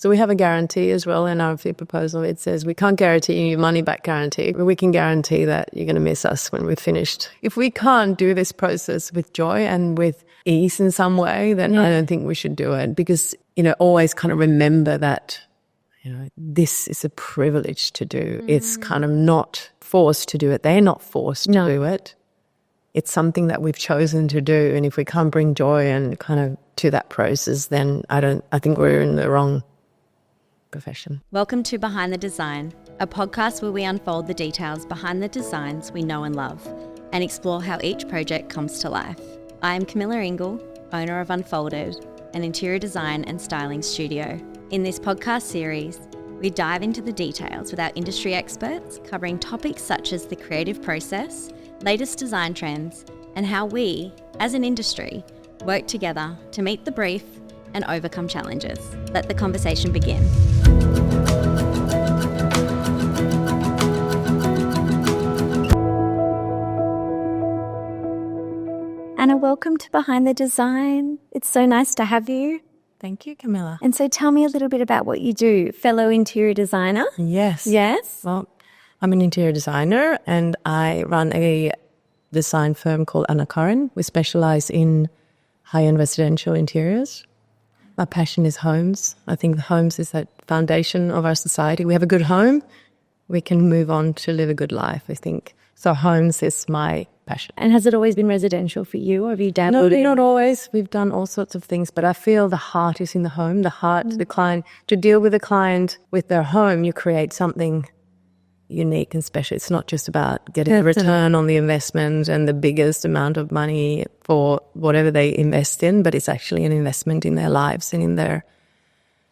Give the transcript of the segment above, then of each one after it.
So we have a guarantee as well in our fee proposal. It says we can't guarantee you money back guarantee, but we can guarantee that you're going to miss us when we're finished. If we can't do this process with joy and with ease in some way, then I don't think we should do it, because, always kind of remember that, this is a privilege to do. It's kind of not forced to do it. They're not forced to do it. It's something that we've chosen to do. And if we can't bring joy and kind of to that process, then I think we're in the wrong profession. Welcome to Behind the Design, a podcast where we unfold the details behind the designs we know and love and explore how each project comes to life. I am Camilla Ingle, owner of Unfolded, an interior design and styling studio. In this podcast series, we dive into the details with our industry experts, covering topics such as the creative process, latest design trends, and how we, as an industry, work together to meet the brief and overcome challenges. Let the conversation begin. Anna, welcome to Behind the Design. It's so nice to have you. Thank you, Camilla. And so tell me a little bit about what you do, fellow interior designer. Yes. Yes? Well, I'm an interior designer and I run a design firm called Anna Carin. We specialize in high-end residential interiors. My passion is homes. I think the homes is the foundation of our society. We have a good home, we can move on to live a good life, I think. So homes is my passion. And has it always been residential for you, or have you dabbled in? Not always. We've done all sorts of things, but I feel the heart is in the home. The heart, the client, to deal with the client with their home, you create something unique and special. It's not just about getting a return on the investment and the biggest amount of money for whatever they invest in, but it's actually an investment in their lives and in their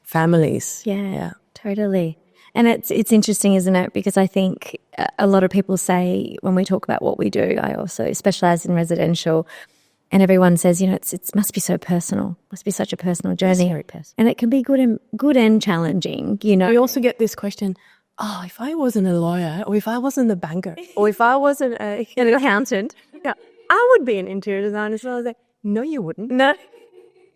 families. Yeah, totally. And it's interesting, isn't it? Because I think a lot of people say, when we talk about what we do, I also specialize in residential, and everyone says, it must be so personal, must be such a personal journey. It's very personal. And it can be good and challenging, We also get this question, if I wasn't a lawyer, or if I wasn't a banker, or if I wasn't an accountant, I would be an interior designer. So I was like, no, you wouldn't. No,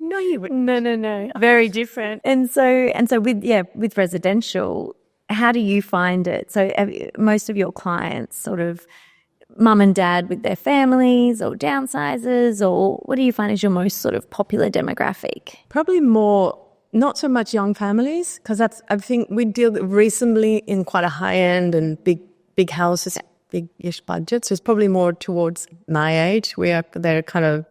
you wouldn't. No. Very different. And so with residential, how do you find it? So most of your clients sort of mum and dad with their families, or downsizers, or what do you find is your most sort of popular demographic? Probably more, not so much young families, because I think we deal recently in quite a high end and big houses, big-ish budgets. So it's probably more towards my age, where they're kind of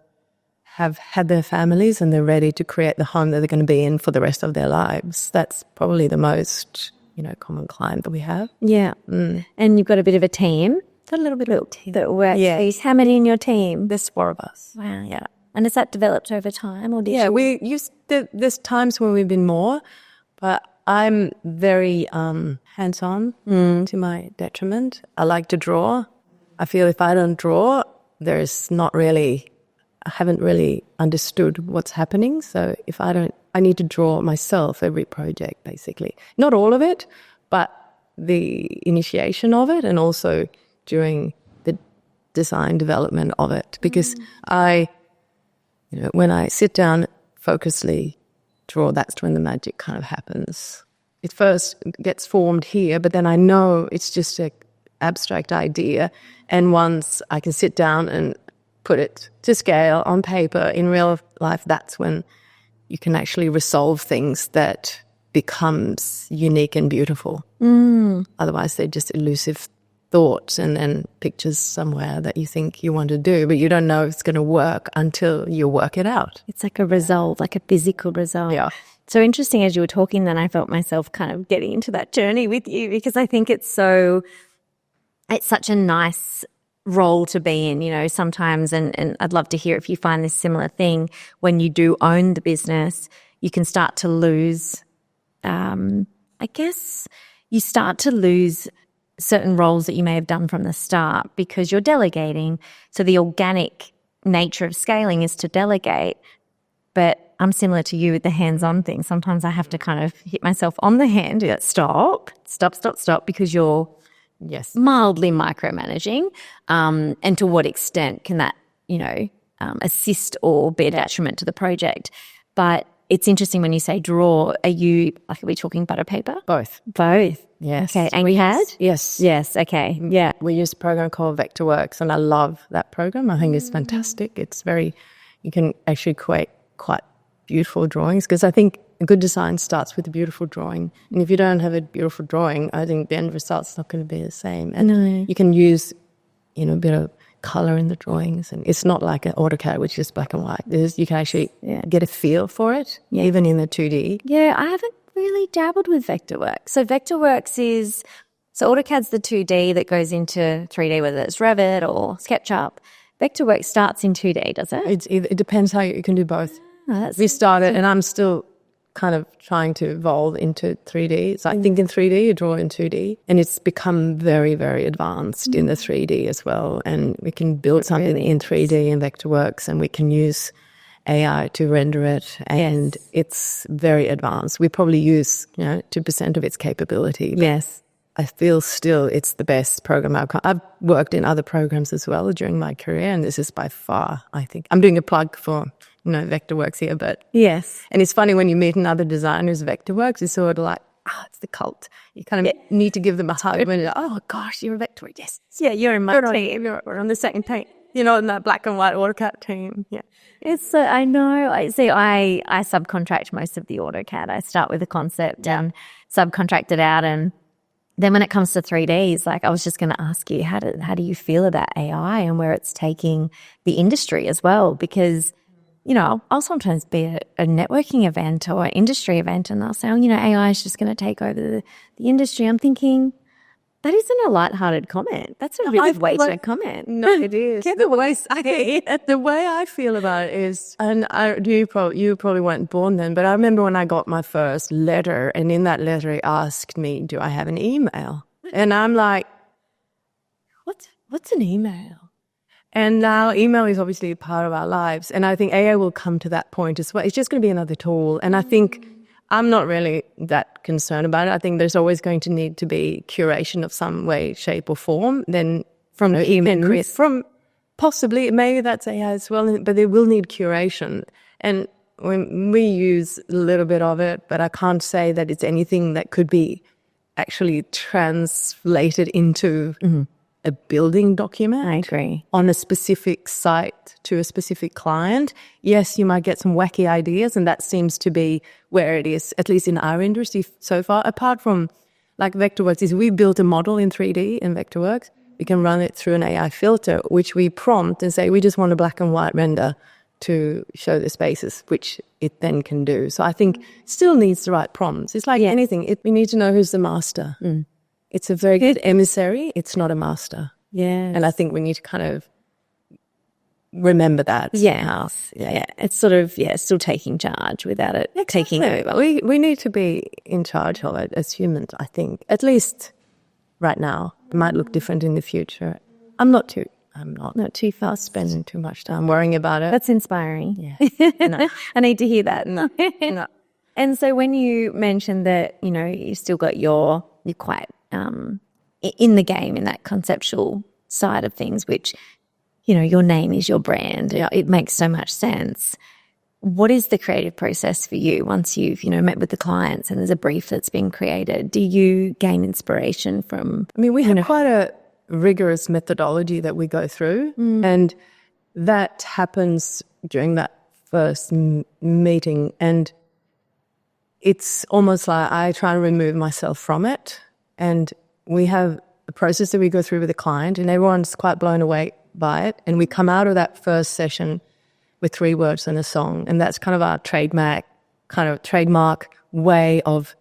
have had their families and they're ready to create the home that they're going to be in for the rest of their lives. That's probably the most common client that we have. Yeah. And you've got a bit of a team. Got a little bit of a team. That works. Yeah. How many in your team? There's 4 of us. Wow. Yeah. And has that developed over time, or we used there's times when we've been more, but I'm very hands-on to my detriment. I like to draw. I feel if I don't draw, I haven't really understood what's happening. So if I need to draw myself every project, basically. Not all of it, but the initiation of it, and also during the design development of it. Because when I sit down, focusedly draw, that's when the magic kind of happens. It first gets formed here, but then I know it's just an abstract idea. And once I can sit down and put it to scale on paper in real life, that's when you can actually resolve things that becomes unique and beautiful. Otherwise, they're just elusive thoughts and pictures somewhere that you think you want to do, but you don't know if it's going to work until you work it out. It's like a result, like a physical result. Yeah. So interesting, as you were talking, then I felt myself kind of getting into that journey with you, because I think it's such a nice role to be in, sometimes, and I'd love to hear if you find this similar thing when you do own the business, you can start to lose, you start to lose certain roles that you may have done from the start because you're delegating. So the organic nature of scaling is to delegate, but I'm similar to you with the hands-on thing. Sometimes I have to kind of hit myself on the hand, stop, because you're mildly micromanaging, and to what extent can that, assist or be a detriment to the project. But it's interesting when you say draw. Are we talking butter paper? Both. Both. Yes. Okay. And we had? Yes. Yes. Okay. Yeah. We use a program called Vectorworks, and I love that program. I think it's fantastic. You can actually create quite beautiful drawings, because I think a good design starts with a beautiful drawing. And if you don't have a beautiful drawing, I think the end result's not going to be the same. And you can use, a bit of color in the drawings, and it's not like an AutoCAD, which is black and white. You can actually get a feel for it, even in the 2D. Yeah, I haven't really dabbled with Vectorworks. So Vectorworks so AutoCAD's the 2D that goes into 3D, whether it's Revit or SketchUp. Vectorworks starts in 2D, does it? It depends how you can do both. Oh, we started, and I'm still kind of trying to evolve into 3D. So I think in 3D, you draw in 2D, and it's become very, very advanced in the 3D as well. And we can build something in 3D in Vectorworks, and we can use AI to render it, and it's very advanced. We probably use 2% of its capability. Yes. I feel still it's the best program I've worked in other programs as well during my career, and this is by far, I think. I'm doing a plug for Vectorworks here, but yes. And it's funny when you meet another designer who's Vectorworks, it's sort of like, it's the cult. You kind of need to give them a hug when you're like, oh gosh, you're a Vectorworks. Yes. Yeah, you're in my team. We're on the second team. In that black and white AutoCAD team. Yeah. I know. I subcontract most of the AutoCAD. I start with the concept and subcontract it out, and then when it comes to 3Ds, like I was just going to ask you, how do you feel about AI and where it's taking the industry as well? Because I'll sometimes be at a networking event or an industry event, and they'll say, AI is just going to take over the industry. I'm thinking, that isn't a lighthearted comment. That's a really wasted comment. No, it is. The way I feel about it is, and you probably weren't born then, but I remember when I got my first letter, and in that letter it asked me, do I have an email? And I'm like, what's an email? And now email is obviously a part of our lives. And I think AI will come to that point as well. It's just going to be another tool. And I think I'm not really that concerned about it. I think there's always going to need to be curation of some way, shape or form. Then from possibly, maybe that's AI as well, but they will need curation. And we use a little bit of it, but I can't say that it's anything that could be actually translated into a building document. I agree. On a specific site to a specific client. Yes, you might get some wacky ideas, and that seems to be where it is, at least in our industry so far. Apart from like Vectorworks, is we built a model in 3D in Vectorworks. We can run it through an AI filter, which we prompt and say, we just want a black and white render to show the spaces, which it then can do. So I think it still needs the right prompts. It's like anything. We need to know who's the master. It's a very good emissary. It's not a master. Yeah. And I think we need to kind of remember that. Yeah. It's sort of, still taking charge without it taking over. We need to be in charge of it as humans, I think. At least right now. It might look different in the future. I'm not too fast spending too much time worrying about it. That's inspiring. Yeah. No. I need to hear that. No. And so when you mentioned that, you still got you're quite in the game in that conceptual side of things, which, your name is your brand. It makes so much sense. What is the creative process for you once you've, met with the clients and there's a brief that's been created? Do you gain inspiration from? I mean, we have quite a rigorous methodology that we go through, and that happens during that first meeting, and it's almost like I try to remove myself from it, and we have a process that we go through with the client, and everyone's quite blown away by it, and we come out of that first session with 3 words and a song, and that's kind of our trademark way of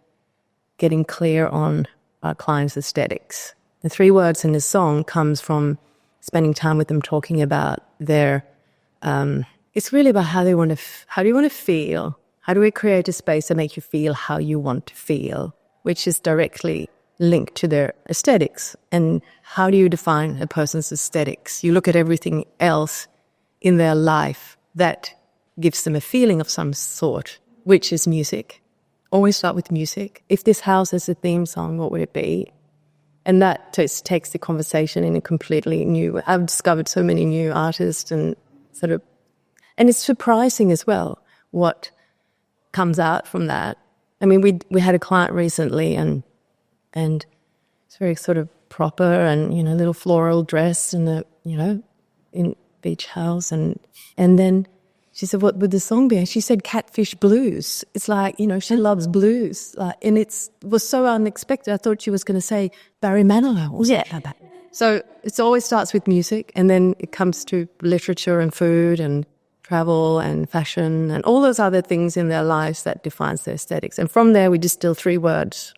getting clear on our clients' aesthetics. The 3 words in the song comes from spending time with them, talking about their. It's really about how do you want to feel? How do we create a space that makes you feel how you want to feel, which is directly linked to their aesthetics. And how do you define a person's aesthetics? You look at everything else in their life that gives them a feeling of some sort, which is music. Always start with music. If this house has a theme song, what would it be? And that just takes the conversation in a completely new way. I've discovered so many new artists and it's surprising as well what comes out from that. I mean, we had a client recently and it's very sort of proper and, you know, little floral dress and in beach house. And then she said, what would the song be? And she said, Catfish Blues. It's like, you know, she loves blues. And it was so unexpected. I thought she was going to say Barry Manilow or something like that. So it always starts with music, and then it comes to literature and food and travel and fashion and all those other things in their lives that defines their aesthetics. And from there, we distill 3 words,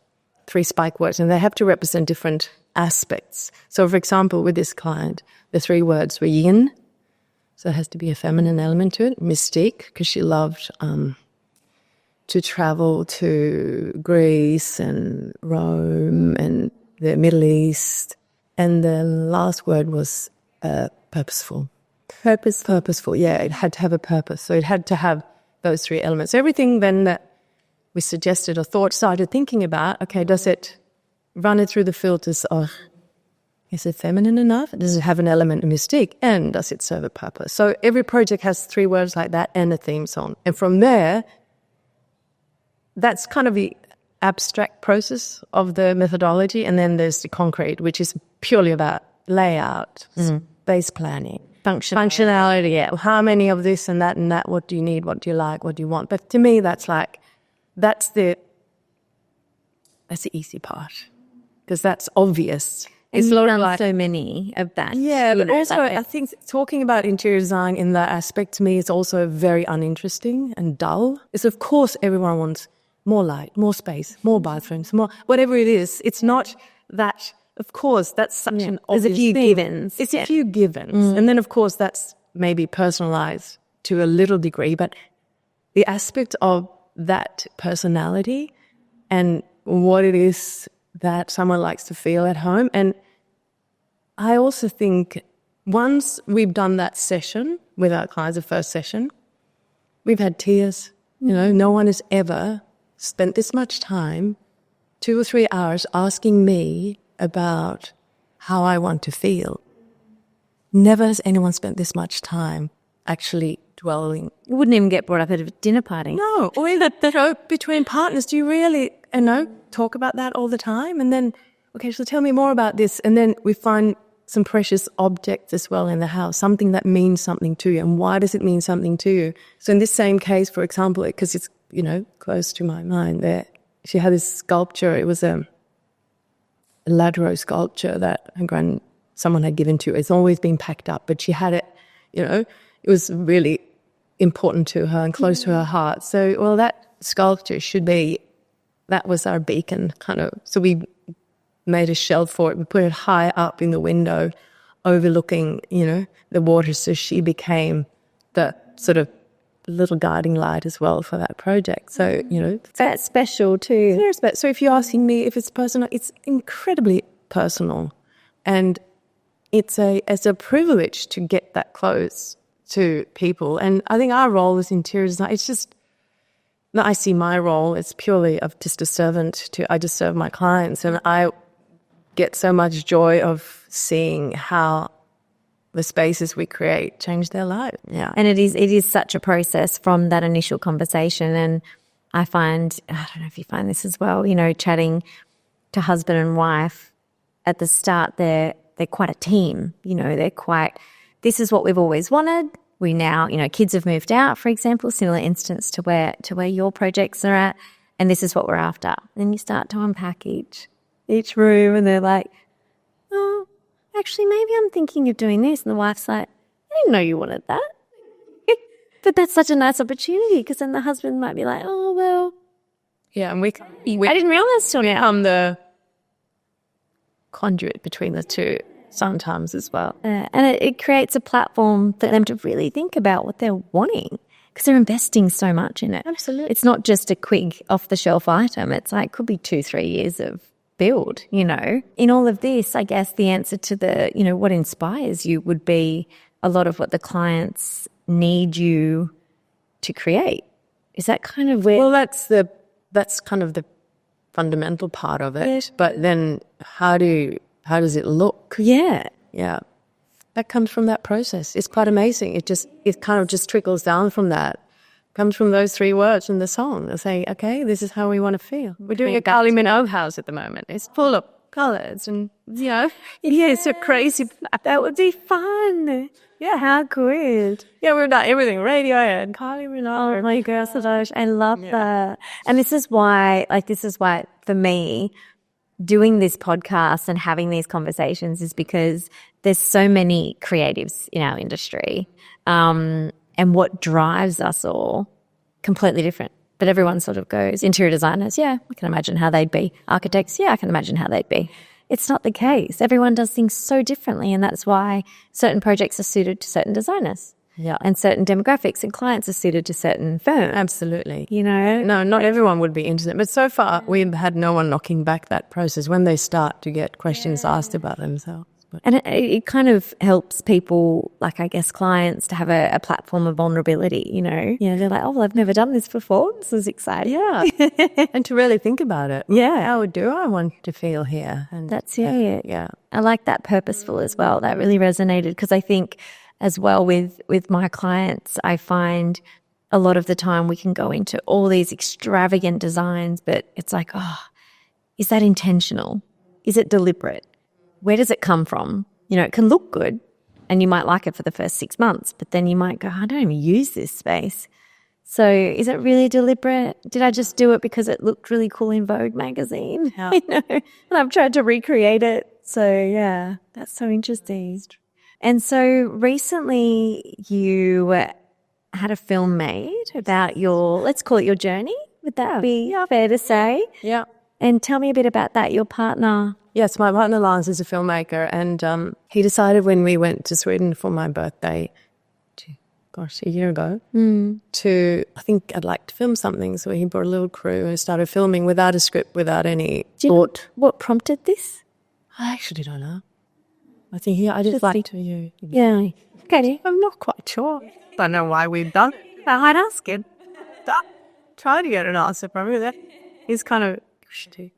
3 spike words, and they have to represent different aspects. So, for example, with this client, the 3 words were yin, so it has to be a feminine element to it, mystique, because she loved to travel to Greece and Rome and the Middle East. And the last word was purposeful. Purposeful, yeah. It had to have a purpose. So it had to have those 3 elements. Everything then that we suggested or thought, started thinking about, okay, does it run it through the filters of, is it feminine enough? Does it have an element of mystique? And does it serve a purpose? So every project has 3 words like that and a theme song. And from there, that's kind of the abstract process of the methodology. And then there's the concrete, which is purely about layout, space planning, functionality, yeah. How many of this and that, what do you need, what do you like, what do you want? But to me, that's the easy part, because that's obvious. And you've done so many of that. Yeah, but also I think talking about interior design in that aspect to me is also very uninteresting and dull. It's of course everyone wants more light, more space, more bathrooms, more whatever it is. It's not that. Of course, that's such an obvious There's a few thing. givens. It's a few givens. And then, of course, that's maybe personalized to a little degree, but the aspect of that personality and what it is that someone likes to feel at home. And I also think once we've done that session with our clients, the first session, we've had tears. You know, no one has ever spent this much time, 2 or 3 hours, asking me about how I want to feel. Never has anyone spent this much time actually dwelling. You wouldn't even get brought up at a dinner party. No, or even between partners. Do you really, talk about that all the time? And then, okay, so tell me more about this. And then we find some precious objects as well in the house, something that means something to you. And why does it mean something to you? So in this same case, for example, because it's, close to my mind there, she had this sculpture. It was a Ladro sculpture that someone had given to her. It's always been packed up, but she had it, it was really important to her and close to her heart. So, well, that sculpture that was our beacon, kind of. So we made a shelf for it. We put it high up in the window overlooking, the water. So she became the sort of little guiding light as well for that project. So, That's special too. So if you're asking me if it's personal, it's incredibly personal. And it's a privilege to get that close to people. And I think our role as interior design, it's just, I see my role as purely of just a servant I just serve my clients. And I get so much joy of seeing how the spaces we create change their life. Yeah. And it is such a process from that initial conversation. And I don't know if you find this as well, chatting to husband and wife at the start, they're quite a team, this is what we've always wanted. We now, kids have moved out, for example, similar instance to where your projects are at, and this is what we're after. And you start to unpack each room, and they're like, oh, actually, maybe I'm thinking of doing this. And the wife's like, I didn't know you wanted that. But that's such a nice opportunity, because then the husband might be like, oh, well. Yeah, and we I didn't realize till now. I'm the conduit between the two sometimes as well. And it creates a platform for them to really think about what they're wanting, because they're investing so much in it. Absolutely. It's not just a quick off-the-shelf item. It's like could be 2-3 years of build, In all of this, I guess the answer to the, what inspires you would be a lot of what the clients need you to create. Is that kind of where? Well, that's kind of the fundamental part of it. Yeah. But then how does it look? Yeah. Yeah. That comes from that process. It's quite amazing. It kind of just trickles down from that. comes from those 3 words in the song. They say, okay, this is how we want to feel. We're doing a Kylie Minogue house at the moment. It's full of colours and, yeah, it's so crazy. That would be fun. Yeah, how good. Yeah, we've done everything. Radiohead, Kylie Minogue. Oh my gosh, I love that. And this is why for me, doing this podcast and having these conversations is because there's so many creatives in our industry. And what drives us all completely different. But everyone sort of goes, interior designers, yeah, I can imagine how they'd be. Architects, yeah, I can imagine how they'd be. It's not the case. Everyone does things so differently, and that's why certain projects are suited to certain designers. Yeah. And certain demographics and clients are suited to certain firms. Absolutely. You know? No, not everyone would be interested. But so far, we've had no one knocking back that process when they start to get questions asked about themselves. But. And it kind of helps people, like I guess clients, to have a platform of vulnerability, you know? You know, they're like, oh, well, I've never done this before. This is exciting. Yeah. And to really think about it. Yeah. How do I want to feel here? And that's it. Yeah. I like that purposeful as well. That really resonated because I think as well with my clients, I find a lot of the time we can go into all these extravagant designs, but it's like, oh, is that intentional? Is it deliberate? Where does it come from? You know, it can look good and you might like it for the first 6 months, but then you might go, I don't even use this space. So is it really deliberate? Did I just do it because it looked really cool in Vogue magazine? Yeah. You know, and I've tried to recreate it. So yeah, that's so interesting. And so recently you had a film made about your, let's call it your journey. Would that be fair to say? Yeah. And tell me a bit about that, your partner. Yes, my partner Lance is a filmmaker, and he decided when we went to Sweden for my birthday, a year ago, to, I think I'd like to film something. So he brought a little crew and started filming without a script, without any thought. What prompted this? I actually don't know. I think I just like to you. Yeah. Okay. I'm not quite sure. I don't know why we've done it. I'd ask him. Try to get an answer from him. He's kind of...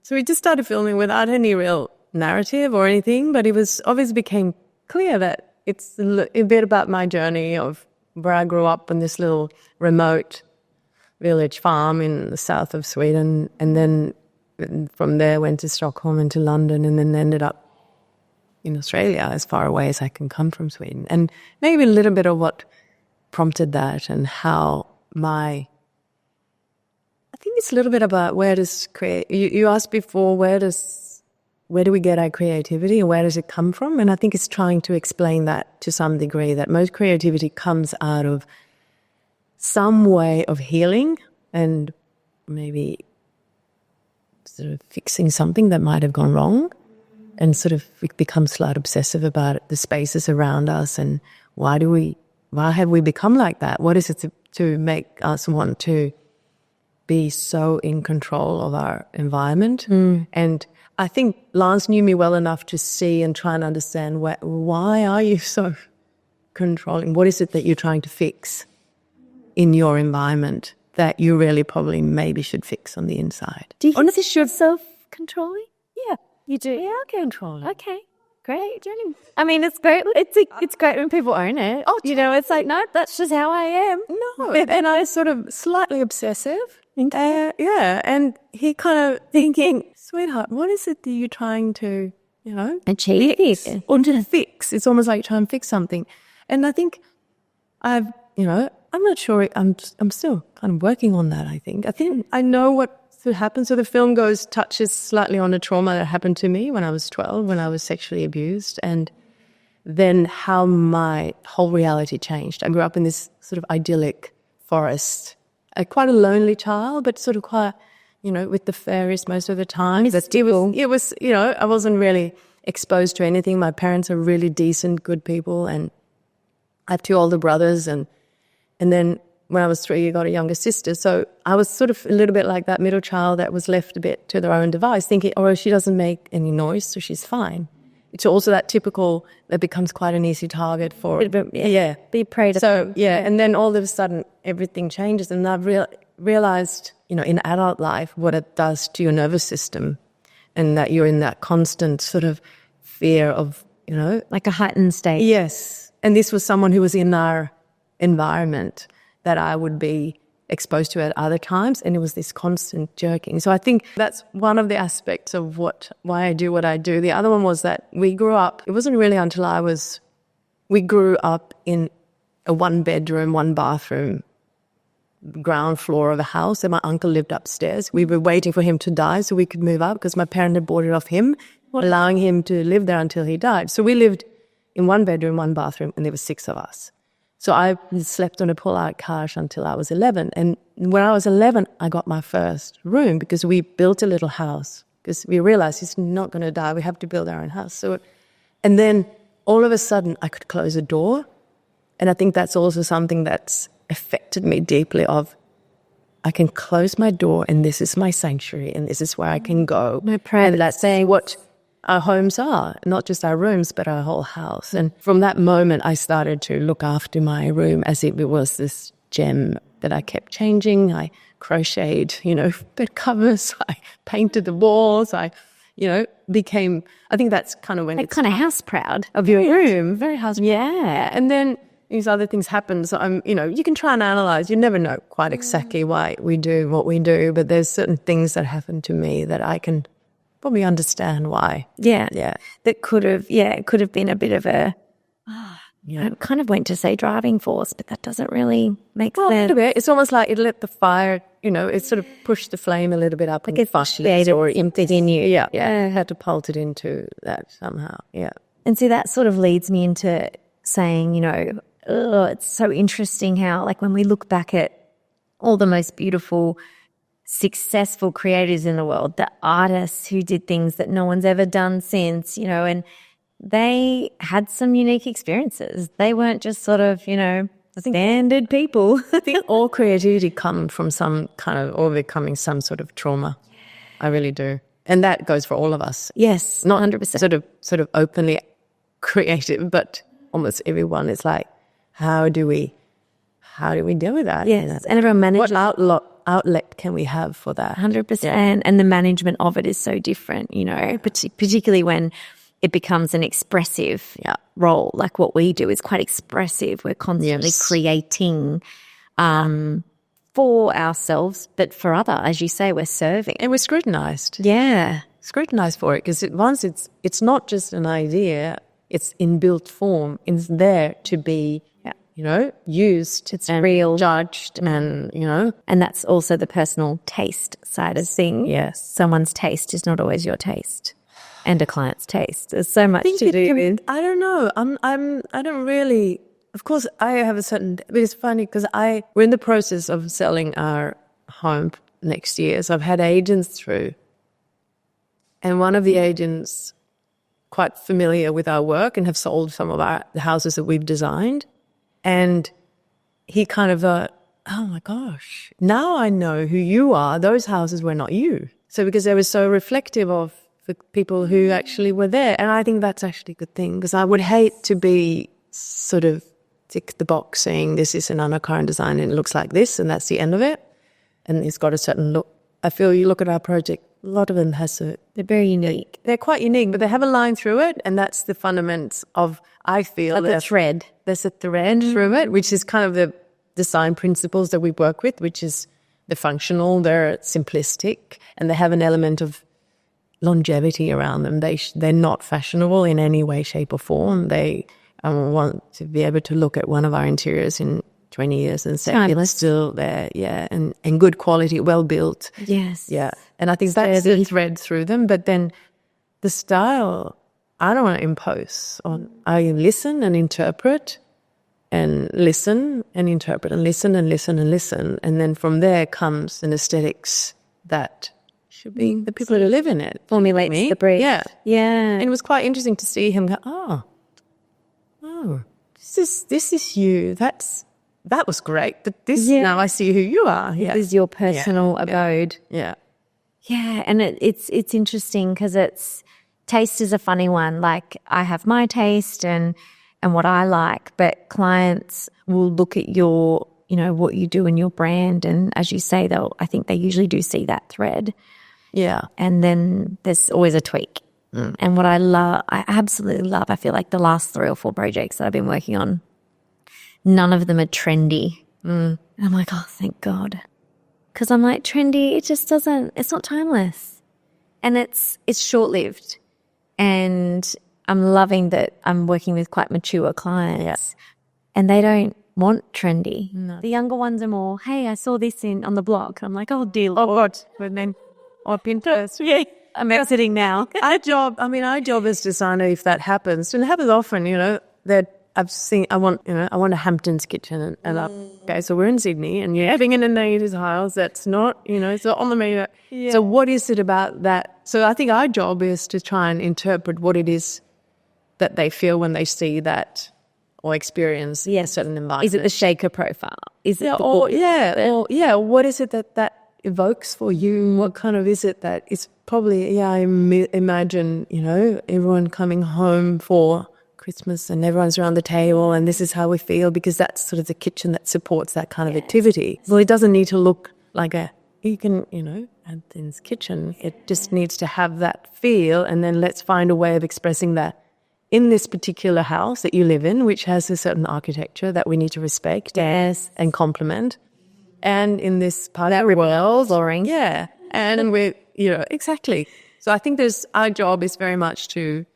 So we just started filming without any real narrative or anything, but it was obviously became clear that it's a bit about my journey of where I grew up in this little remote village farm in the south of Sweden, and then from there went to Stockholm and to London, and then ended up in Australia as far away as I can come from Sweden. And maybe a little bit of what prompted that and how I think it's a little bit about where does you asked before, where do we get our creativity and where does it come from? And I think it's trying to explain that to some degree, that most creativity comes out of some way of healing and maybe sort of fixing something that might have gone wrong, and sort of we become slightly obsessive about the spaces around us and why have we become like that? What is it to make us want to be so in control of our environment? And I think Lance knew me well enough to see and try and understand why are you so controlling? What is it that you're trying to fix in your environment that you really probably maybe should fix on the inside? Do you consider yourself controlling? Yeah. You do? Yeah, I control it. Okay. Great, Jenny. I mean, it's great. It's great when people own it. Oh, you know, it's like, no, that's just how I am. No, and I sort of slightly obsessive. Yeah, and he kind of thinking, sweetheart, what is it that you're trying to, achieve fix, or to fix? It's almost like trying to fix something. And I think I'm not sure. I'm still kind of working on that. I think I know what happens. So the film touches slightly on a trauma that happened to me when I was 12, when I was sexually abused, and then how my whole reality changed. I grew up in this sort of idyllic forest. Quite a lonely child, but sort of quite, with the fairies most of the time. It was, I wasn't really exposed to anything. My parents are really decent, good people, and I have 2 older brothers, and then when I was 3, I got a younger sister. So I was sort of a little bit like that middle child that was left a bit to their own device, thinking, oh, she doesn't make any noise, so she's fine. It's also that typical that becomes quite an easy target for be preyed upon. So and then all of a sudden everything changes, and I've realized in adult life what it does to your nervous system, and that you're in that constant sort of fear of like a heightened state. Yes, and this was someone who was in our environment that I would be exposed to at other times, and it was this constant jerking. So I think that's one of the aspects of why I do what I do. The other one was that we grew up, it wasn't really until we grew up in a 1-bedroom, 1-bathroom ground floor of a house, and my uncle lived upstairs. We were waiting for him to die so we could move up because my parents had bought it off him, allowing him to live there until he died. So we lived in 1 bedroom, 1 bathroom, and there were 6 of us. So I slept on a pull-out couch until I was 11. And when I was 11, I got my first room because we built a little house because we realized he's not going to die. We have to build our own house. And then all of a sudden I could close a door. And I think that's also something that's affected me deeply of I can close my door and this is my sanctuary and this is where I can go. No prayer. And that's saying what our homes are, not just our rooms, but our whole house. And from that moment, I started to look after my room as if it was this gem that I kept changing. I crocheted, bed covers. I painted the walls. I became, I think that's kind of when kind of house proud of your room. Very house proud. Yeah. And then these other things happen. So you can try and analyze. You never know quite exactly why we do what we do, but there's certain things that happen to me that I can probably understand why. Yeah. Yeah. That could have been a bit of I kind of went to say driving force, but that doesn't really make sense. A little bit. It's almost like it lit the fire, it sort of pushed the flame a little bit up. Like it's created or emptied in you. Yeah. I had to pult it into that somehow. Yeah. And see, that sort of leads me into saying, it's so interesting how, like, when we look back at all the most beautiful, successful creators in the world, the artists who did things that no one's ever done since, and they had some unique experiences. They weren't just sort of, standard people. I think all creativity comes from some kind of overcoming some sort of trauma. I really do. And that goes for all of us. Yes, not 100%. Sort of openly creative, but almost everyone is like, how do we deal with that? Yes, and everyone manages. What outlet can we have for that? 100%. And the management of it is so different, particularly when it becomes an expressive role. Like what we do is quite expressive. We're constantly creating for ourselves, but for other, as you say, we're serving. And we're scrutinized. Yeah. Scrutinized for it because once it's not just an idea, it's in built form. It's there to be used. It's real, judged, and and that's also the personal taste side of things. Yes, someone's taste is not always your taste, and a client's taste. There's so much to do with. I don't know. I don't really. Of course, I have a certain. But it's funny because we're in the process of selling our home next year. So I've had agents through, and one of the agents quite familiar with our work and have sold some of the houses that we've designed. And he kind of oh my gosh, now I know who you are. Those houses were not you. So because they were so reflective of the people who actually were there. And I think that's actually a good thing because I would hate to be sort of tick the box saying this is an Anna Carin design and it looks like this and that's the end of it. And it's got a certain look. I feel you look at our project, a lot of them they're very unique. They're quite unique, but they have a line through it, and that's the fundamentals of, I feel. Like the thread. There's a thread through it, which is kind of the design principles that we work with, which is the functional, they're simplistic, and they have an element of longevity around them. They're not fashionable in any way, shape or form. They want to be able to look at one of our interiors in 20 years and say it's still there, and good quality, well built. Yes. Yeah. And I think that's the thread through them. But then the style, I don't want to impose on. I listen and interpret and listen and interpret and listen and listen and listen. And then from there comes an aesthetics that should be the people who live in it. Formulates the brief. Yeah. Yeah. And it was quite interesting to see him go, oh, this is you. That was great. But now I see who you are. Yeah. This is your personal abode. Yeah. Yeah. And it's interesting because taste is a funny one. Like I have my taste and what I like, but clients will look at your, what you do in your brand. And as you say, I think they usually do see that thread. Yeah. And then there's always a tweak. And what I absolutely love, I feel like the last 3 or 4 projects that I've been working on, none of them are trendy. And I'm like, oh, thank God. Because I'm like, trendy, it just doesn't, it's not timeless. And it's short-lived. And I'm loving that I'm working with quite mature clients. And they don't want trendy. No. The younger ones are more, hey, I saw this on the blog. I'm like, oh, dear Lord. But then, or Pinterest. Yeah, I'm exiting now. Our job as designer, if that happens, and it happens often, that I want a Hampton's kitchen and okay, so we're in Sydney and you're having in a native's house that's not, it's not on the menu. Yeah. So what is it about that? So I think our job is to try and interpret what it is that they feel when they see that or experience a certain environment. Is it the shaker profile? Is it what is it that evokes for you? What kind of is it that it's probably, I imagine, everyone coming home for Christmas and everyone's around the table and this is how we feel because that's sort of the kitchen that supports that kind of activity. Well, it doesn't need to look like Anthony's kitchen. It just needs to have that feel, and then let's find a way of expressing that in this particular house that you live in, which has a certain architecture that we need to respect and complement. And in this part of the world, flooring. Yeah. And we're, exactly. So I think our job is very much to,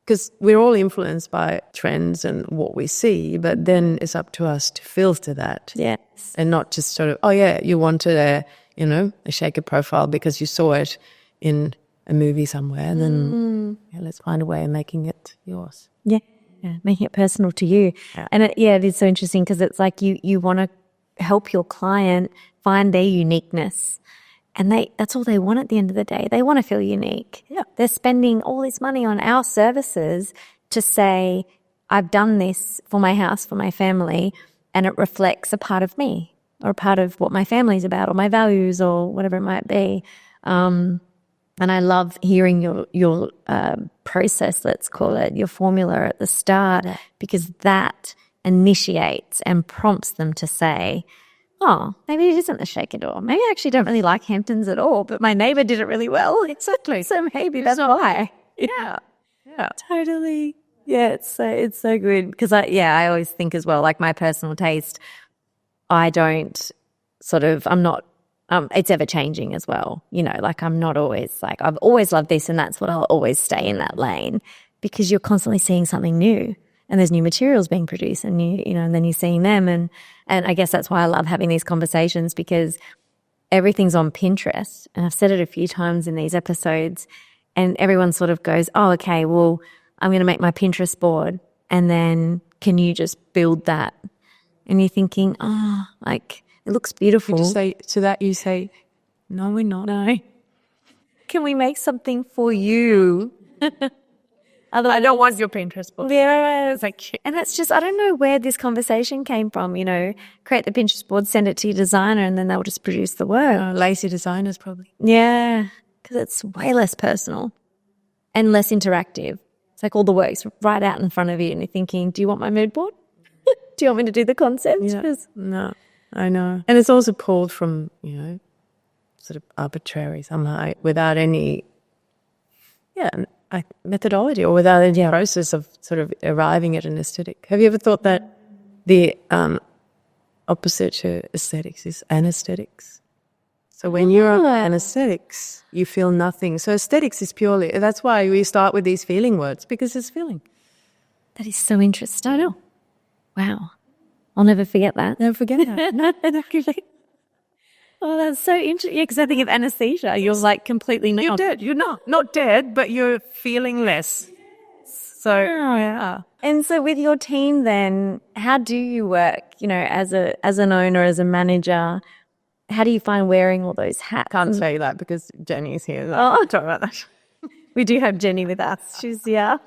because we're all influenced by trends and what we see, but then it's up to us to filter that. Yes. And not just sort of, you wanted a shaker profile because you saw it in a movie somewhere, and then let's find a way of making it yours. Yeah. Making it personal to you. Yeah. And it is so interesting because it's like you want to help your client find their uniqueness. And that's all they want at the end of the day. They want to feel unique. Yeah. They're spending all this money on our services to say, I've done this for my house, for my family, and it reflects a part of me or a part of what my family's about or my values or whatever it might be. And I love hearing your process, let's call it, your formula at the start, because that initiates and prompts them to say, oh, maybe it isn't the shaker door. Maybe I actually don't really like Hamptons at all, but my neighbour did it really well. Exactly. So maybe that's why. Yeah. Totally. Yeah, it's so good because I always think as well, like my personal taste, I'm not, it's ever changing as well. Like I'm not always like, I've always loved this and that's what I'll always stay in that lane because you're constantly seeing something new. And there's new materials being produced and and then you're seeing them. And I guess that's why I love having these conversations because everything's on Pinterest. And I've said it a few times in these episodes and everyone sort of goes, oh, okay, well, I'm going to make my Pinterest board and then can you just build that? And you're thinking, oh, like it looks beautiful. You say to that, you say, no, we're not. No. Can we make something for you? Otherwise, I don't want your Pinterest board. Yeah. And it's just, I don't know where this conversation came from, create the Pinterest board, send it to your designer, and then they'll just produce the work. Lazy designers probably. Yeah, because it's way less personal and less interactive. It's like all the work's right out in front of you and you're thinking, do you want my mood board? Do you want me to do the concept? Yeah. No, I know. And it's also pulled from, sort of arbitrary somehow without any, methodology or without any process of sort of arriving at an aesthetic. Have you ever thought that the opposite to aesthetics is anesthetics? So when you're on anesthetics, you feel nothing. So aesthetics is purely, that's why we start with these feeling words, because it's feeling. That is so interesting. I know. Wow. I'll never forget that. Never forget that. No. Oh, that's so interesting. Yeah, because I think of anesthesia. You're like completely not. You're dead. You're not dead, but you're feeling less. So, yeah. And so with your team then, how do you work, as an owner, as a manager? How do you find wearing all those hats? Can't say that because Jenny's here. Oh, talk about that. We do have Jenny with us. She's PA.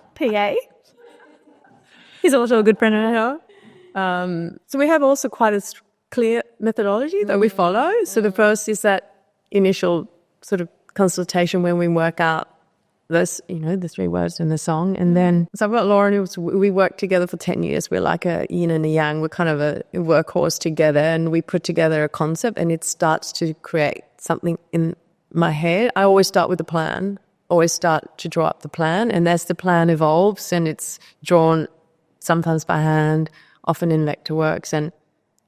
He's also a good friend of ours. So we have also quite a clear methodology that we follow. So the first is that initial sort of consultation when we work out those, the 3 words in the song. And then, so I've got Lauren, we worked together for 10 years. We're like a yin and a yang. We're kind of a workhorse together and we put together a concept and it starts to create something in my head. I always start with a plan, always start to draw up the plan. And as the plan evolves and it's drawn sometimes by hand, often in Vectorworks, and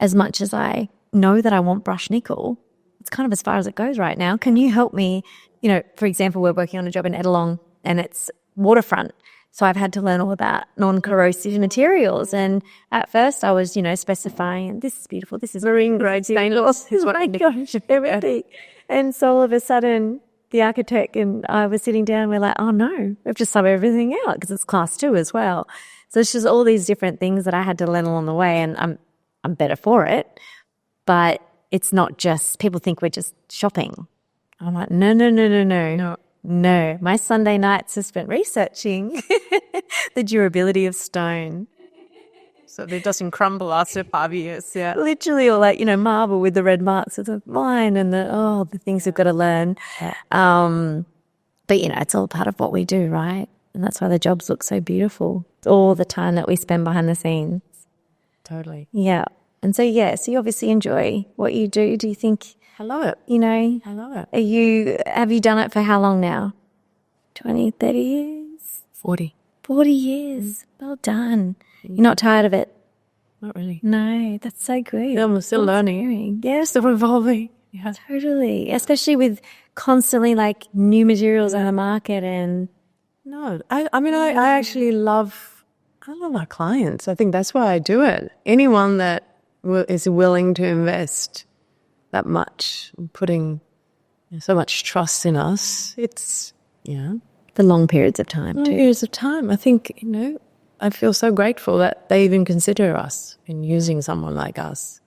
as much as I know that I want brushed nickel, it's kind of as far as it goes right now. Can you help me? You know, for example, we're working on a job in Edelong and it's waterfront. So I've had to learn all about non-corrosive materials. And at first I was, specifying, this is beautiful, this is marine grade stainless. Oh my gosh, everything. And so all of a sudden the architect and I were sitting down and we're like, oh no, we've just subbed everything out because it's class 2 as well. So it's just all these different things that I had to learn along the way, and I'm better for it. But it's not just, people think we're just shopping. I'm like, no. No, my Sunday nights are spent researching the durability of stone. So that it doesn't crumble after 5 years. Yeah. Literally, or like, marble with the red marks of the line and the things we've got to learn. But, it's all part of what we do, right? And that's why the jobs look so beautiful. It's all the time that we spend behind the scenes. Totally. Yeah. And so, so you obviously enjoy what you do. Do you think... I love it. I love it. Have you done it for how long now? 20, 30 years? 40. 40 years. Well done. You're not tired of it? Not really. No, that's so good. Yeah, I'm still learning. Yeah, still evolving. Yeah. Totally. Especially with constantly like new materials on the market and... No, I actually love our clients. I think that's why I do it. Anyone that is willing to invest that much, putting so much trust in us, it's, for long periods of time too. Periods of time. I think, I feel so grateful that they even consider us in using someone like us.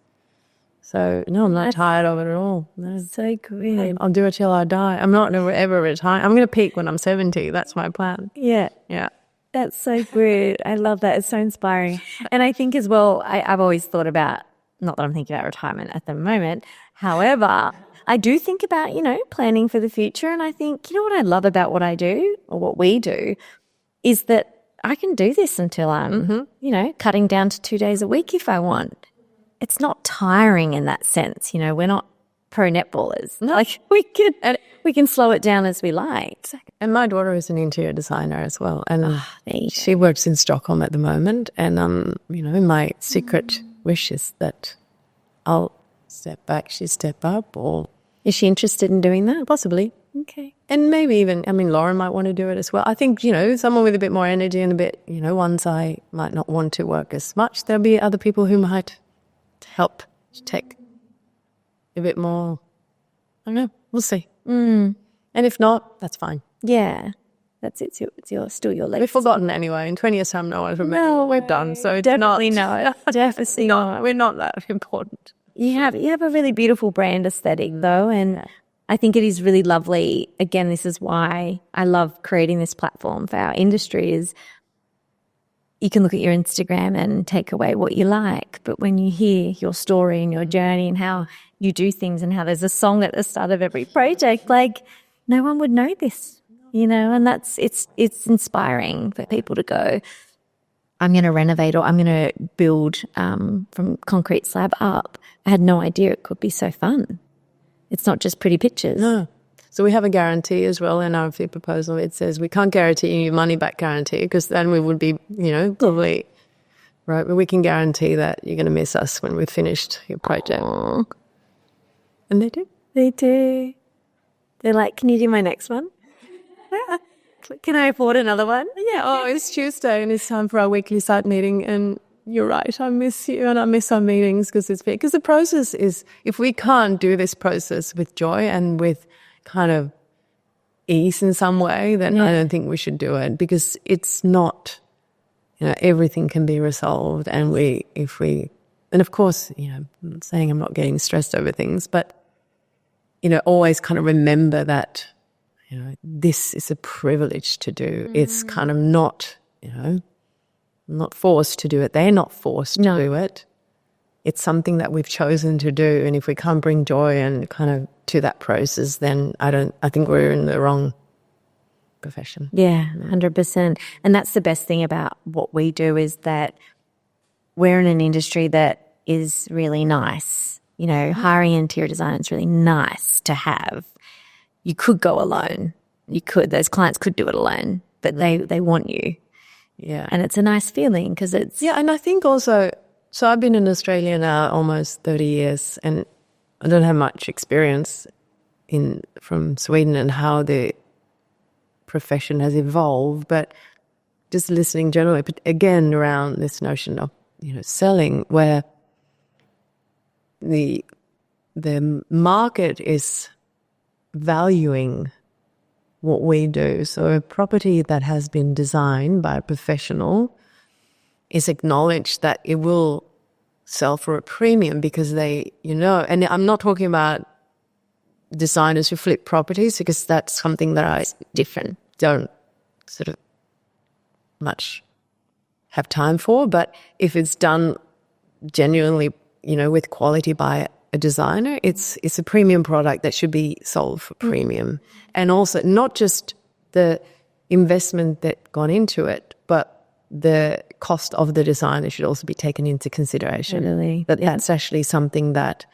So, no, I'm not tired of it at all. No. So good. I'll do it till I die. I'm not ever retire. I'm going to peak when I'm 70. That's my plan. Yeah. Yeah. That's so good. I love that. It's so inspiring. And I think as well, I've always thought about, not that I'm thinking about retirement at the moment. However, I do think about, planning for the future. And I think, what I love about what I do or what we do is that I can do this until I'm, cutting down to 2 days a week if I want. It's not tiring in that sense. We're not pro netballers. No. Like we can slow it down as we like. And my daughter is an interior designer as well. And she works in Stockholm at the moment. And, my secret wish is that I'll step back, she step up, or... Is she interested in doing that? Possibly. Okay. And maybe even, Lauren might want to do it as well. I think, someone with a bit more energy and a bit, once I might not want to work as much, there'll be other people who might help take a bit more. I don't know. We'll see. And if not, that's fine. Yeah. That's it. It's still your legacy. We've forgotten anyway. In 20 years' time, no one remembers. No, we're done. So it's definitely not. No. Definitely not. We're not that important. You have a really beautiful brand aesthetic though, and I think it is really lovely. Again, this is why I love creating this platform for our industry is you can look at your Instagram and take away what you like, but when you hear your story and your journey and how you do things and how there's a song at the start of every project, like no one would know this, and it's inspiring for people to go, I'm going to renovate or I'm going to build from concrete slab up. I had no idea it could be so fun. It's not just pretty pictures. No. So we have a guarantee as well in our fee proposal. It says we can't guarantee you money back guarantee because then we would be, probably, right? But we can guarantee that you're going to miss us when we've finished your project. Aww. And they do. They do. They're like, can you do my next one? Can I afford another one? Yeah. It's Tuesday and it's time for our weekly site meeting. And you're right. I miss you and I miss our meetings because the process is, if we can't do this process with joy and with kind of ease in some way, then I don't think we should do it because it's not, everything can be resolved. And and of course, I'm not saying I'm not getting stressed over things, but, always kind of remember that, this is a privilege to do. It's kind of not, not forced to do it. They're not forced to do it. It's something that we've chosen to do. And if we can't bring joy and kind of to that process, then I think we're in the wrong profession. Yeah, 100%. And that's the best thing about what we do is that we're in an industry that is really nice. Hiring an interior designer is really nice to have. You could go alone. Those clients could do it alone, but they want you. Yeah. And it's a nice feeling because it's... Yeah, and I think also So I've been in Australia now almost 30 years, and I don't have much experience from Sweden and how the profession has evolved, but just listening generally, but again around this notion of, selling, where the market is valuing what we do. So a property that has been designed by a professional is acknowledged that it will sell for a premium because they, and I'm not talking about designers who flip properties, because that's something that I don't sort of much have time for. But if it's done genuinely, with quality by a designer, it's a premium product that should be sold for premium. And also not just the investment that gone into it, but the cost of the designer should also be taken into consideration. Really? That's actually something that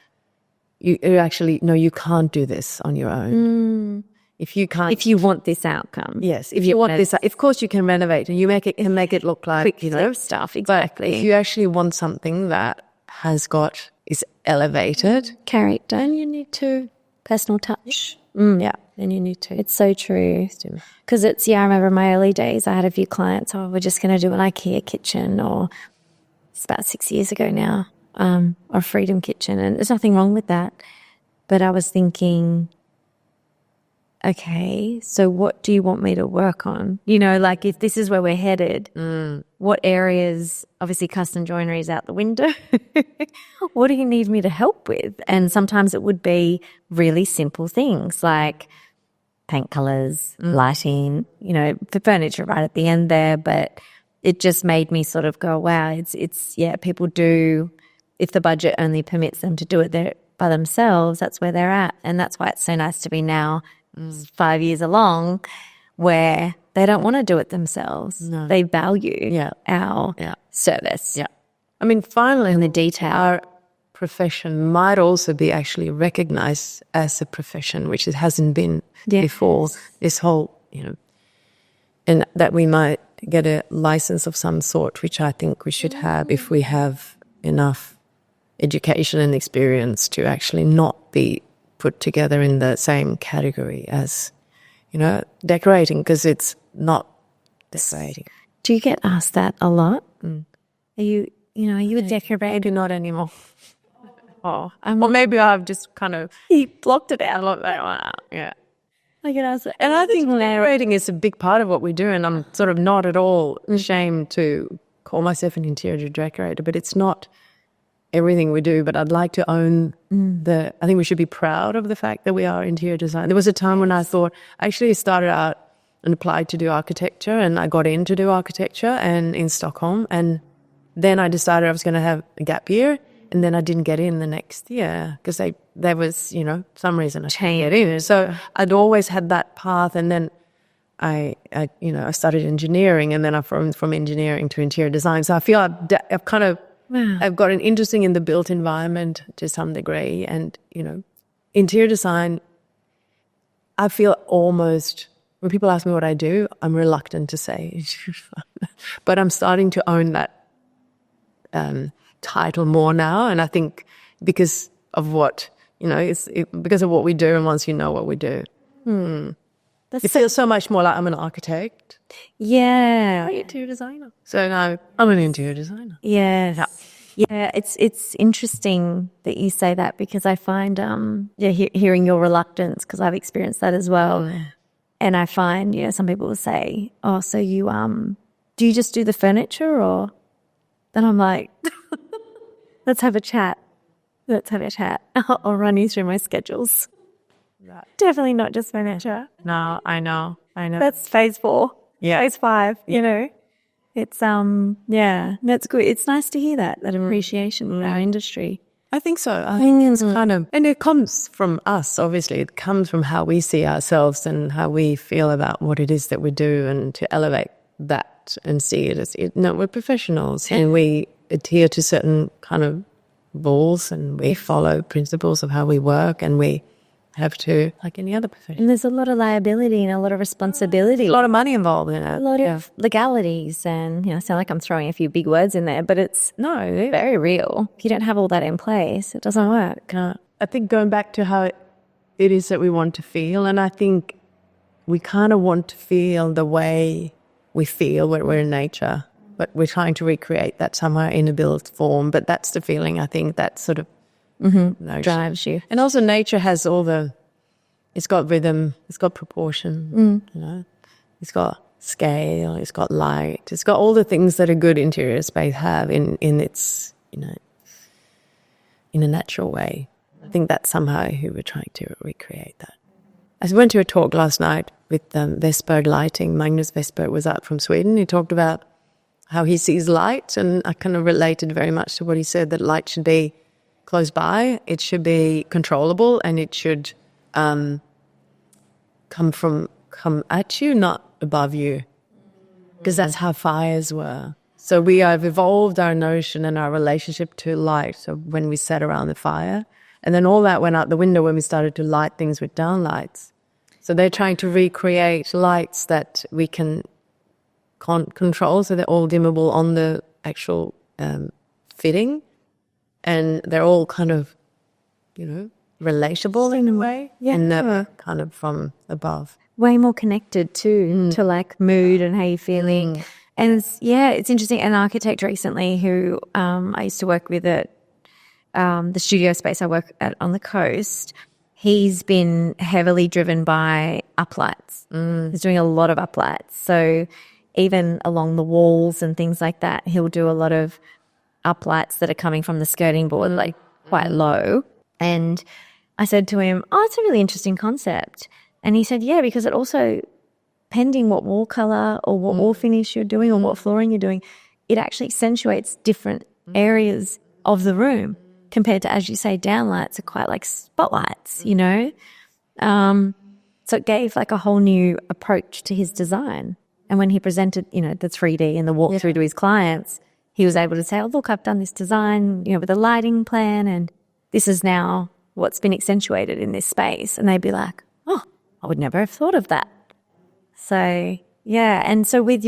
you actually, no, you can't do this on your own. If you can't, If you want this outcome. yes, if you want this, of course you can renovate and you make it look like, Quick stuff, exactly. But if you actually want something that is elevated, Character, and you need to personal touch. yeah, then you need to. It's so true. Because I remember in my early days, I had a few clients, we're just going to do an IKEA kitchen, or it's about 6 years ago now, or Freedom Kitchen. And there's nothing wrong with that. But I was thinking, okay, so what do you want me to work on? If this is where we're headed, what areas, obviously custom joinery is out the window. What do you need me to help with? And sometimes it would be really simple things like paint colors, lighting, the furniture right at the end there. But it just made me sort of go, wow, it's people do, if the budget only permits them to do it there by themselves, that's where they're at. And that's why it's so nice to be now 5 years along where they don't want to do it themselves. No. They value our service. Yeah. I mean, finally, in the detail. Our profession might also be actually recognized as a profession, which it hasn't been before. This whole, and that we might get a license of some sort, which I think we should have if we have enough education and experience to actually not be put together in the same category as, decorating, because it's not decorating. Do you get asked that a lot? Are you a decorator? Maybe not anymore. Or maybe I've just kind of blocked it out. Yeah. I get asked that. And I think decorating is a big part of what we do, and I'm sort of not at all ashamed to call myself an interior decorator, but it's not everything we do. But I'd like to own I think we should be proud of the fact that we are interior design. There was a time when I thought, I actually started out and applied to do architecture, and I got in to do architecture and in Stockholm, and then I decided I was going to have a gap year, and then I didn't get in the next year because there was, some reason I couldn't get in. So I'd always had that path, and then I started engineering, and then I from engineering to interior design. So I feel I've kind of I've got an interesting in the built environment to some degree, and interior design. I feel almost, when people ask me what I do, I'm reluctant to say, but I'm starting to own that title more now, and I think because of what because of what we do, and once you know what we do, it feels so much more like I'm an architect. Yeah, interior designer. So no, I'm an interior designer. Yeah. It's interesting that you say that, because I find hearing your reluctance, because I've experienced that as well, and I find some people will say, oh, so you do you just do the furniture, or then I'm like, let's have a chat. I'll run you through my schedules. Right. Definitely not just furniture. No, I know. That's phase 4. Yeah. Phase 5, It's, that's good. It's nice to hear that appreciation of our industry. I think so. I think it's kind of, and it comes from us, obviously. It comes from how we see ourselves and how we feel about what it is that we do, and to elevate that and see it as, we're professionals and we adhere to certain kind of rules, and we follow principles of how we work, and we have to, like any other profession. And there's a lot of liability and a lot of responsibility. A lot of money involved in it. A lot of legalities, and I sound like I'm throwing a few big words in there, but it's very real. If you don't have all that in place, it doesn't work. I think going back to how it is that we want to feel, and I think we kind of want to feel the way we feel when we're in nature, but we're trying to recreate that somehow in a built form. But that's the feeling, I think, that sort of drives you. And also nature has it's got rhythm, it's got proportion, it's got scale, it's got light, it's got all the things that a good interior space have in its, in a natural way. I think that's somehow who we're trying to recreate that. I went to a talk last night with Vestberg Lighting. Magnus Vestberg was out from Sweden. He talked about how he sees light, and I kind of related very much to what he said, that light should be close by, it should be controllable, and it should come at you, not above you, because that's how fires were. So we have evolved our notion and our relationship to light. So when we sat around the fire, and then all that went out the window when we started to light things with downlights. So they're trying to recreate lights that we can control, so they're all dimmable on the actual fitting. And they're all kind of, relatable in a way. Yeah. And never kind of from above. Way more connected too to like mood and how you're feeling. And it's interesting. An architect recently who I used to work with at the studio space I work at on the coast, he's been heavily driven by uplights. He's doing a lot of uplights. So even along the walls and things like that, he'll do a lot of uplights that are coming from the skirting board, like quite low. And I said to him, it's a really interesting concept. And he said, yeah, because it also, pending what wall colour or what wall finish you're doing or what flooring you're doing, it actually accentuates different areas of the room compared to, as you say, downlights are quite like spotlights, So it gave like a whole new approach to his design. And when he presented, the 3D and the walkthrough to his clients, he was able to say, look, I've done this design, with a lighting plan, and this is now what's been accentuated in this space. And they'd be like, I would never have thought of that. So, yeah. And so if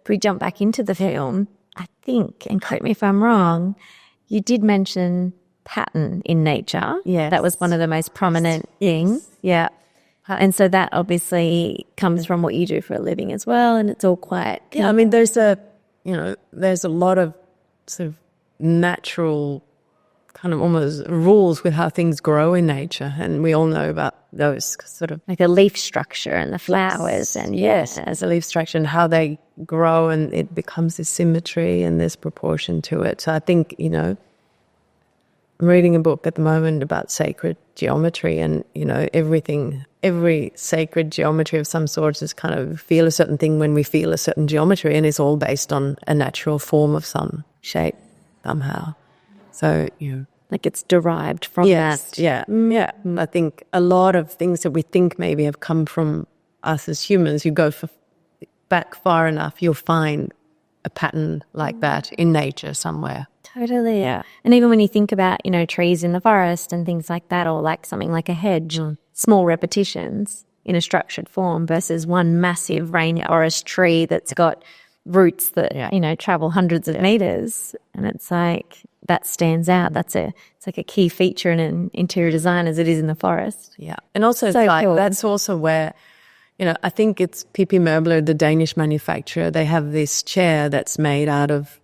we jump back into the film, I think, and correct me if I'm wrong, you did mention pattern in nature. Yes. That was one of the most prominent things. Yeah. And so that obviously comes from what you do for a living as well. And it's all quite. Yeah. I mean, there's a lot of sort of natural kind of almost rules with how things grow in nature. And we all know about those sort of. Like the leaf structure and the flowers and yes, as a leaf structure and how they grow, and it becomes this symmetry and this proportion to it. So I think, I'm reading a book at the moment about sacred geometry, and, every sacred geometry of some sort is kind of feel a certain thing when we feel a certain geometry, and it's all based on a natural form of some shape somehow. So, like it's derived from that. Yeah. I think a lot of things that we think maybe have come from us as humans, you go back far enough, you'll find a pattern like that in nature somewhere. Totally. Yeah. And even when you think about, trees in the forest and things like that, or like something like a hedge, small repetitions in a structured form versus one massive rainforest tree that's got roots that, travel hundreds of meters. And it's like, that stands out. It's like a key feature in an interior design as it is in the forest. Yeah. And also so cool. That's also where, I think it's P.P. Möbler, the Danish manufacturer, they have this chair that's made out of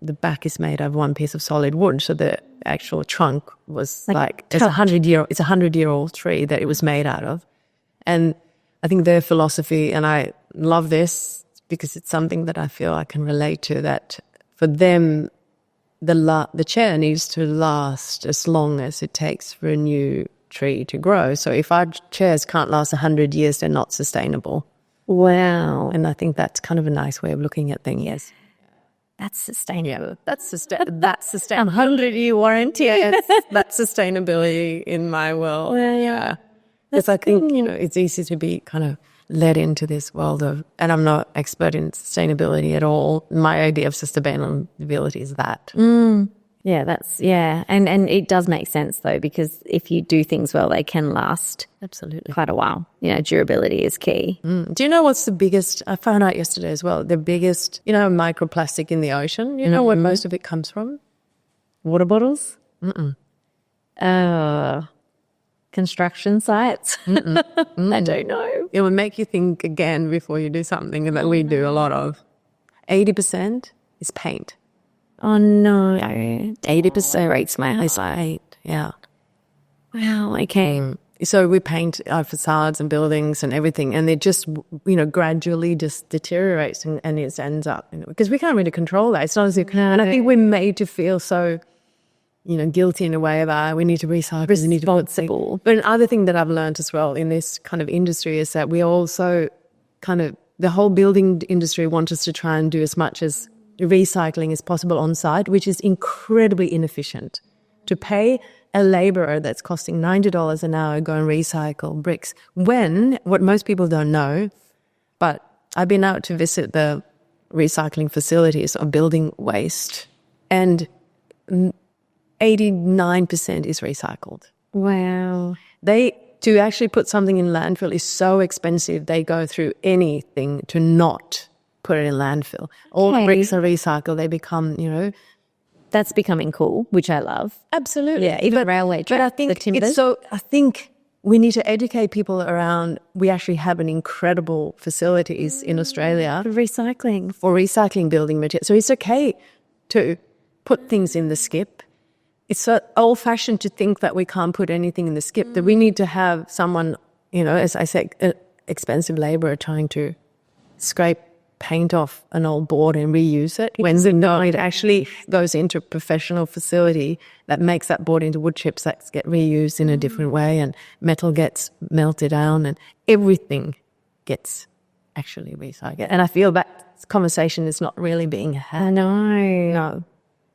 the back is made out of one piece of solid wood. So the actual trunk was it's a 100-year-old tree that it was made out of. And I think their philosophy, and I love this because it's something that I feel I can relate to, that for them, the chair needs to last as long as it takes for a new tree to grow. So if our chairs can't last 100 years, they're not sustainable. Wow. And I think that's kind of a nice way of looking at things. Yes. That's sustainable. Yeah, that's sustainable. 100-year warranty. That's sustainability in my world. Well, yeah. Because I think, it's easy to be kind of led into this world of, and I'm not expert in sustainability at all. My idea of sustainability is that. And it does make sense though, because if you do things well, they can last Absolutely. quite a while. Durability is key. Do you know what's the biggest? I found out yesterday as well. The biggest, microplastic in the ocean. You know where most of it comes from? Water bottles? Construction sites? I don't know. It will make you think again before you do something that we do a lot of. 80% is paint. Oh no. 80% rates my eyesight. Yeah. Wow, okay. So we paint our facades and buildings and everything, and it just, gradually just deteriorates and it ends up, because we can't really control that. It's not as if, and I think we're made to feel so, guilty in a way about we need to recycle, we need to responsible. But another thing that I've learned as well in this kind of industry is that we also the whole building industry wants us to try and do as much as recycling as possible on site, which is incredibly inefficient. To pay a labourer that's costing $90 an hour go and recycle bricks, when what most people don't know, but I've been out to visit the recycling facilities of building waste, and 89% is recycled. Wow. To actually put something in landfill is so expensive, they go through anything to not put it in landfill. All the bricks are recycled. They become, That's becoming cool, which I love. Absolutely. Yeah, even railway tracks, but I think I think we need to educate people around, we actually have an incredible facilities in Australia for recycling building material. So it's okay to put things in the skip. It's so old-fashioned to think that we can't put anything in the skip, that we need to have someone, as I said, an expensive labourer trying to scrape paint off an old board and reuse it. When it actually goes into a professional facility that makes that board into wood chips that get reused in a different way, and metal gets melted down and everything gets actually recycled. And I feel that conversation is not really being had. I know. No.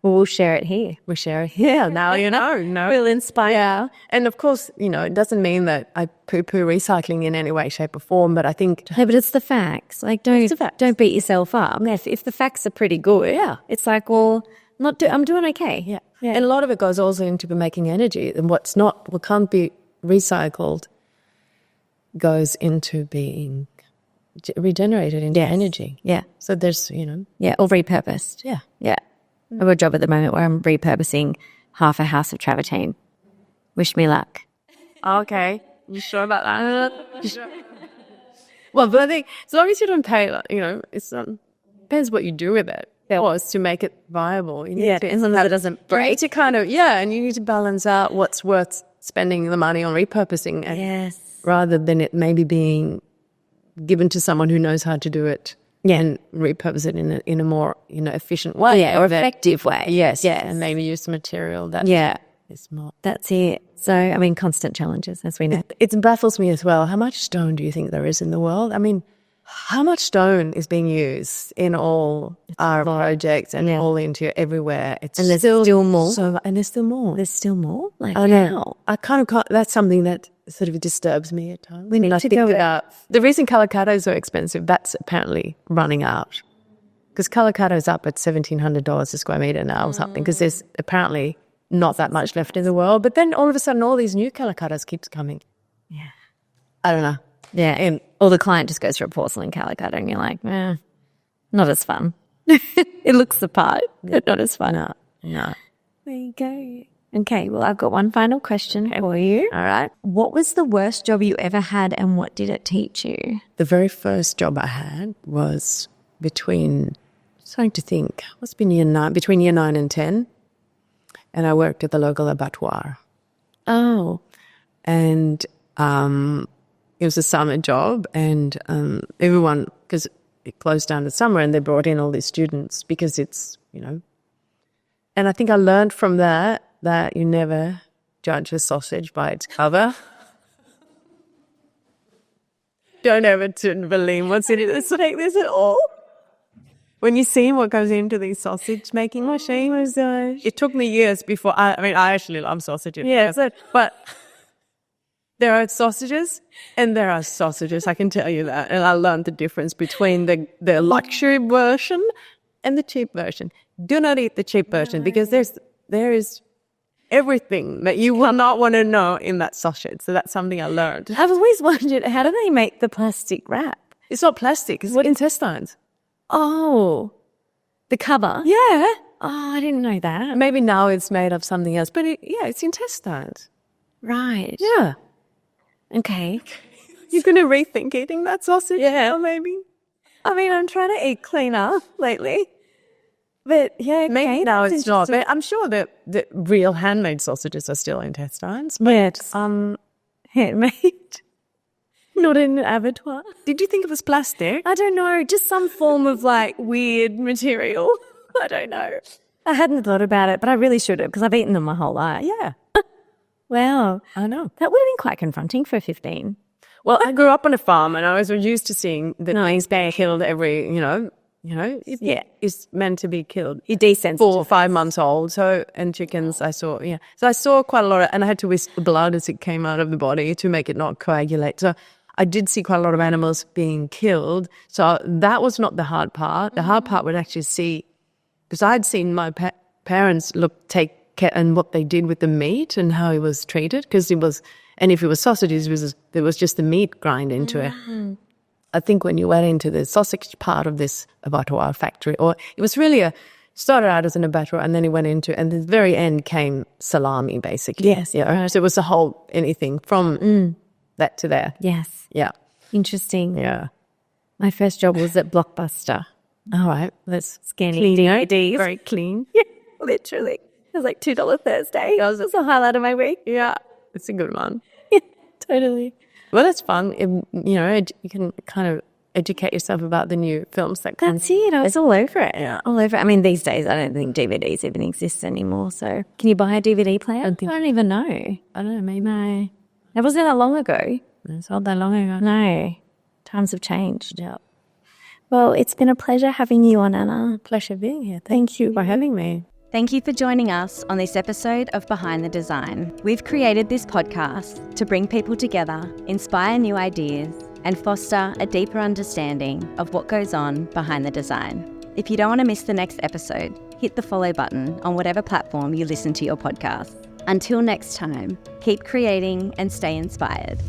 Well, we'll share it here. We share it here. Now No. We'll inspire. Yeah. And of course, it doesn't mean that I poo-poo recycling in any way, shape or form, but I think... Hey, but it's the facts. Like, don't beat yourself up. If the facts are pretty good, it's like, well, I'm doing okay. Yeah. And a lot of it goes also into making energy. And what can't be recycled goes into being regenerated into energy. Yeah. So there's, Yeah, or repurposed. Yeah. Yeah. I have a job at the moment where I'm repurposing half a house of travertine. Wish me luck. Okay. You sure about that? Well, but I think as long as you don't pay, it's depends what you do with it. To make it viable. As long as it doesn't break. And you need to balance out what's worth spending the money on repurposing. Rather than it maybe being given to someone who knows how to do it. Yeah, and repurpose it in a more efficient way, or effective way. Yes, and maybe use the material that is more. That's it. So constant challenges, as we know. It baffles me as well. How much stone do you think there is in the world? I mean, how much stone is being used in all our projects and all into everywhere? And there's still more. And there's still more. There's still more. Like, I know. I kind of can't. That's something that sort of disturbs me at times. We need to go out. The reason Calicato is so expensive, that's apparently running out. Because Calicato is up at $1,700 a square metre now or something, because there's apparently not that much left in the world. But then all of a sudden, all these new Calicatos keeps coming. Yeah. I don't know. Yeah. Or the client just goes for a porcelain Calicato and you're like, not as fun. It looks the part, but not as fun. No. There you go. Okay, well, I've got one final question for you. All right. What was the worst job you ever had and what did it teach you? The very first job I had was between year 9 and 10, and I worked at the local abattoir. Oh. And it was a summer job, and everyone, because it closed down in summer, and they brought in all these students because it's, and I think I learned from that you never judge a sausage by its cover. Don't ever believe what's in it. It's like this at all. When you see what goes into these sausage making machines, it took me years before. I actually love sausages. Yeah, but there are sausages and there are sausages. I can tell you that, and I learned the difference between the luxury version and the cheap version. Do not eat the cheap version because there's there is everything that you will not want to know in that sausage. So that's something I learned. I've always wondered, how do they make the plastic wrap? It's not plastic. It's intestines. Oh, the cover? Yeah. Oh, I didn't know that. Maybe now it's made of something else, but it's intestines. Right. Yeah. Okay. You're going to rethink eating that sausage? Yeah. Or maybe. I mean, I'm trying to eat cleaner lately. But yeah, okay. Maybe now it's not. But I'm sure that the real handmade sausages are still intestines. But handmade, not in an abattoir. Did you think it was plastic? I don't know, just some form of like weird material. I don't know. I hadn't thought about it, but I really should have because I've eaten them my whole life. Yeah. Wow. I know. That would have been quite confronting for 15. Well, I grew up on a farm and I was used to seeing the noise being killed every, it's meant to be killed. You're decent. 4 or 5 months old. So, and chickens I saw, So I saw quite a lot and I had to whisk the blood as it came out of the body to make it not coagulate. So I did see quite a lot of animals being killed. So that was not the hard part. The hard part would actually see, because I'd seen my parents take care and what they did with the meat and how it was treated, because and if it was sausages, there was just the meat grind into it. I think when you went into the sausage part of this abattoir factory, or it was really started out as an abattoir and then it went into, and the very end came salami basically. Yes. Yeah. So it was anything from that to there. Yes. Yeah. Interesting. Yeah. My first job was at Blockbuster. All right. Let's Scanning DVDs. Very clean. Yeah, literally. It was like $2 Thursday. That was just a highlight of my week. Yeah. It's a good one. Yeah, totally. Well, that's fun. You can kind of educate yourself about the new films that come. That's it. I was all over it. Yeah. All over it. I mean, these days, I don't think DVDs even exist anymore. So can you buy a DVD player? I don't even know. I don't know, maybe. No. It wasn't that long ago. It's not that long ago. No. Times have changed. Yeah. Well, it's been a pleasure having you on, Anna. Pleasure being here. Thank you for having me. Thank you for joining us on this episode of Behind the Design. We've created this podcast to bring people together, inspire new ideas, and foster a deeper understanding of what goes on behind the design. If you don't want to miss the next episode, hit the follow button on whatever platform you listen to your podcast. Until next time, keep creating and stay inspired.